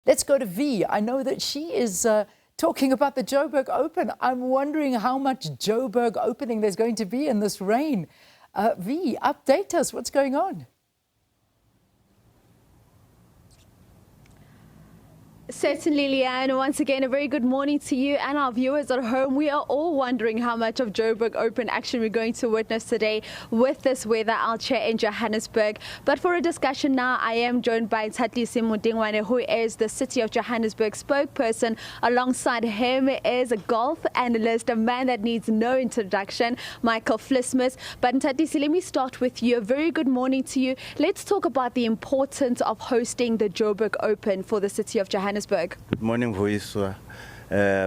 Let's go to V. I know that she is talking about the Joburg Open. I'm wondering how much Joburg opening there's going to be in this rain. V, update us. What's going on? Certainly, Leanne. Once again, a very good morning to you and our viewers at home. We are all wondering how much of Joburg Open action we're going to witness today with this weather out here in Johannesburg. But for a discussion now, I am joined by Thatlisi Mudingwane, who is the City of Johannesburg spokesperson. Alongside him is a golf analyst, a man that needs no introduction, Michael Flismus. But Thatlisi, let me start with you. A very good morning to you. Let's talk about the importance of hosting the Joburg Open for the City of Johannesburg. Good morning, Vusiwe.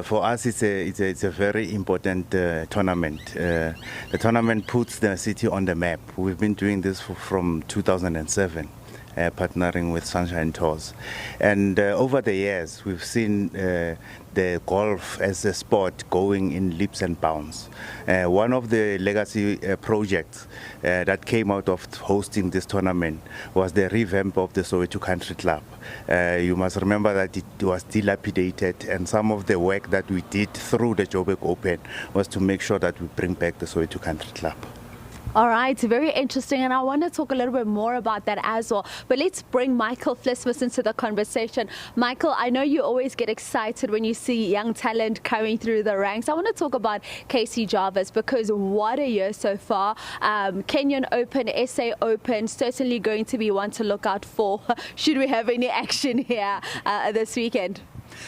For us, it's a very important tournament. The tournament puts the city on the map. We've been doing this from 2007. Partnering with Sunshine Tours, and over the years we've seen the golf as a sport going in leaps and bounds. One of the legacy projects that came out of hosting this tournament was the revamp of the Soweto Country Club. You must remember that it was dilapidated, and some of the work that we did through the Joburg Open was to make sure that we bring back the Soweto Country Club. All right, very interesting, and I want to talk a little bit more about that as well. But let's bring Michael Flismus into the conversation. Michael, I know you always get excited when you see young talent coming through the ranks. I want to talk about Casey Jarvis, because what a year so far. Kenyan Open, SA Open, certainly going to be one to look out for. Should we have any action here this weekend?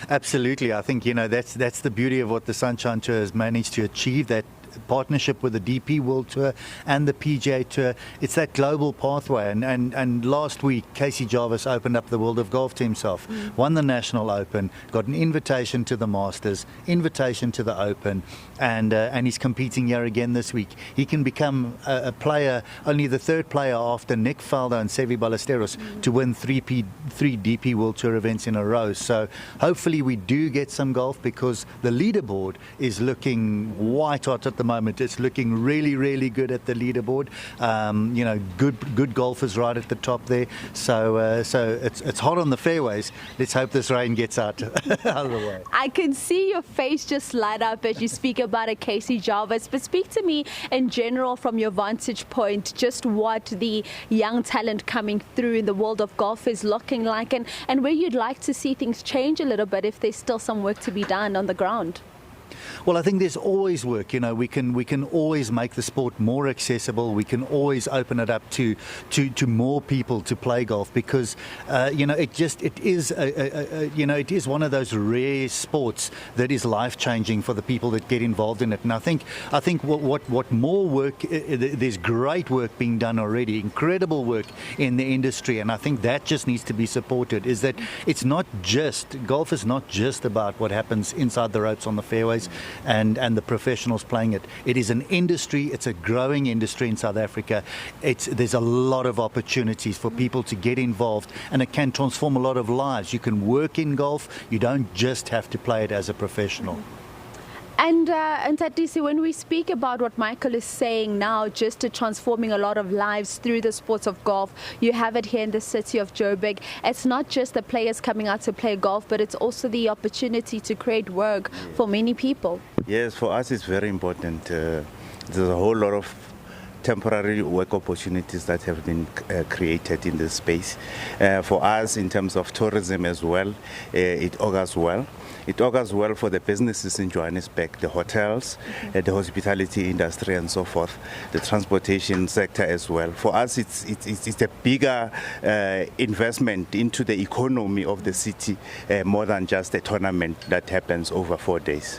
Absolutely. I think, that's the beauty of what the Sunshine Tour has managed to achieve, that partnership with the DP World Tour and the PGA Tour. It's that global pathway, and last week Casey Jarvis opened up the world of golf to himself, won the National Open, got an invitation to the Masters, invitation to the Open, and he's competing here again this week. He can become a player, only the third player after Nick Faldo and Seve Ballesteros to win three DP World Tour events in a row. So hopefully we do get some golf, because the leaderboard is looking white hot at the moment. It's looking really, really good at the leaderboard. Good golfers right at the top there. So it's hot on the fairways. Let's hope this rain gets out of the way. I can see your face just light up as you speak about a Casey Jarvis. But speak to me in general from your vantage point, just what the young talent coming through in the world of golf is looking like, and where you'd like to see things change a little bit if there's still some work to be done on the ground. Well, I think there's always work. We can always make the sport more accessible. We can always open it up to more people to play golf, because it is one of those rare sports that is life-changing for the people that get involved in it. And I think what more work, there's great work being done already, incredible work in the industry, and I think that just needs to be supported. Is that golf is not just about what happens inside the ropes on the fairways and the professionals playing it. It is an industry. It's a growing industry in South Africa. There's a lot of opportunities for people to get involved, and it can transform a lot of lives. You can work in golf. You don't just have to play it as a professional. And Thatlisi, when we speak about what Michael is saying now, just to transforming a lot of lives through the sports of golf, you have it here in the city of Joburg. It's not just the players coming out to play golf, but it's also the opportunity to create work for many people. Yes, for us it's very important. There's a whole lot of temporary work opportunities that have been created in this space. For us, in terms of tourism as well, it augurs well. It augurs well for the businesses in Johannesburg, the hotels, the hospitality industry and so forth, the transportation sector as well. For us, it's a bigger investment into the economy of the city, more than just a tournament that happens over 4 days.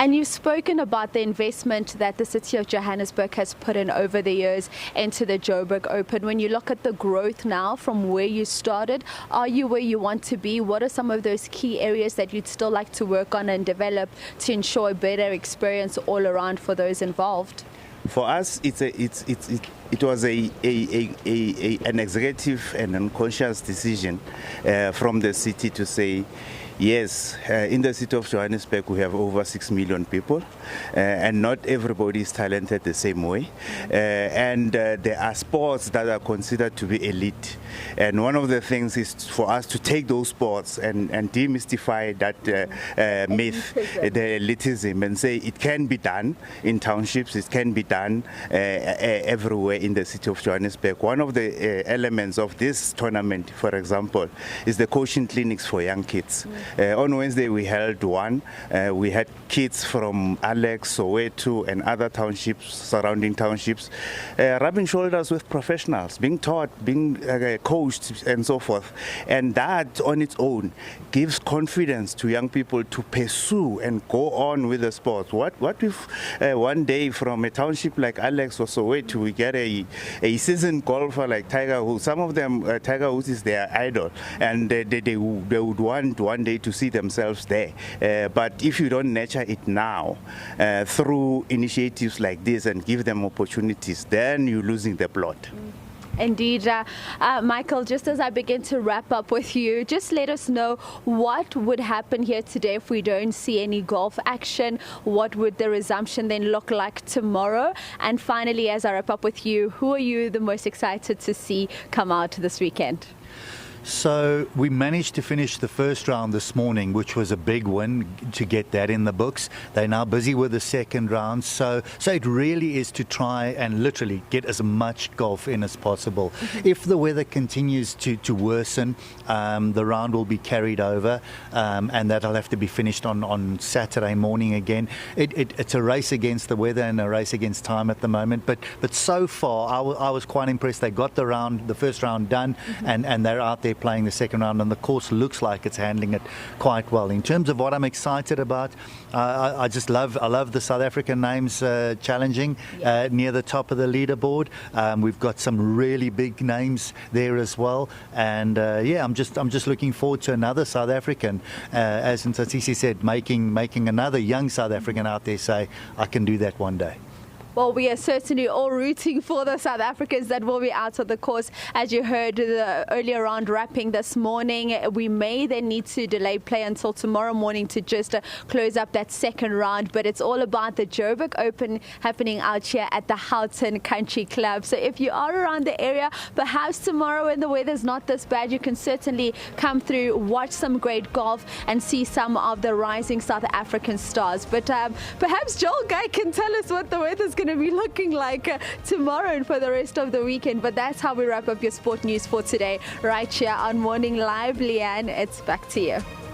And you've spoken about the investment that the city of Johannesburg has put in over the years into the Joburg Open. When you look at the growth now from where you started, are you where you want to be? What are some of those key areas that you'd still like to work on and develop to ensure a better experience all around for those involved? For us, it was an executive and unconscious decision from the city to say, Yes, in the city of Johannesburg we have over 6 million people, and not everybody is talented the same way. And there are sports that are considered to be elite. And one of the things is for us to take those sports and demystify that myth, the elitism, and say it can be done in townships, it can be done everywhere in the city of Johannesburg. One of the elements of this tournament, for example, is the coaching clinics for young kids. On Wednesday we held one. We had kids from Alex, Soweto and other townships, surrounding townships, rubbing shoulders with professionals, being taught, being coached and so forth. And that on its own gives confidence to young people to pursue and go on with the sport. What if one day from a township like Alex or Soweto we get a seasoned golfer like Tiger Woods? Some of them, Tiger Woods is their idol, and they would want one day to see themselves there. But if you don't nurture it now through initiatives like this and give them opportunities, then you're losing the plot. Indeed. Michael, just as I begin to wrap up with you, just let us know what would happen here today if we don't see any golf action. What would the resumption then look like tomorrow? And finally, as I wrap up with you, who are you the most excited to see come out this weekend? So we managed to finish the first round this morning, which was a big win to get that in the books. They're now busy with the second round. So it really is to try and literally get as much golf in as possible. If the weather continues to worsen, the round will be carried over, and that'll have to be finished on Saturday morning again. It's a race against the weather and a race against time at the moment. But so far, I was quite impressed. They got the first round done, and they're out there playing the second round, and the course looks like it's handling it quite well. In terms of what I'm excited about, I love the South African names challenging near the top of the leaderboard. We've got some really big names there as well, and I'm just looking forward to another South African, as Ntsatsi said, making another young South African out there say, I can do that one day. Well, we are certainly all rooting for the South Africans that will be out of the course. As you heard the earlier round wrapping this morning, we may then need to delay play until tomorrow morning to just close up that second round. But it's all about the Joburg Open happening out here at the Houghton Country Club. So if you are around the area, perhaps tomorrow when the weather's not this bad, you can certainly come through, watch some great golf and see some of the rising South African stars. But perhaps Joel Guy can tell us what the weather's going to be looking like tomorrow and for the rest of the weekend. But that's how we wrap up your sport news for today right here on Morning Live. Leanne, it's back to you.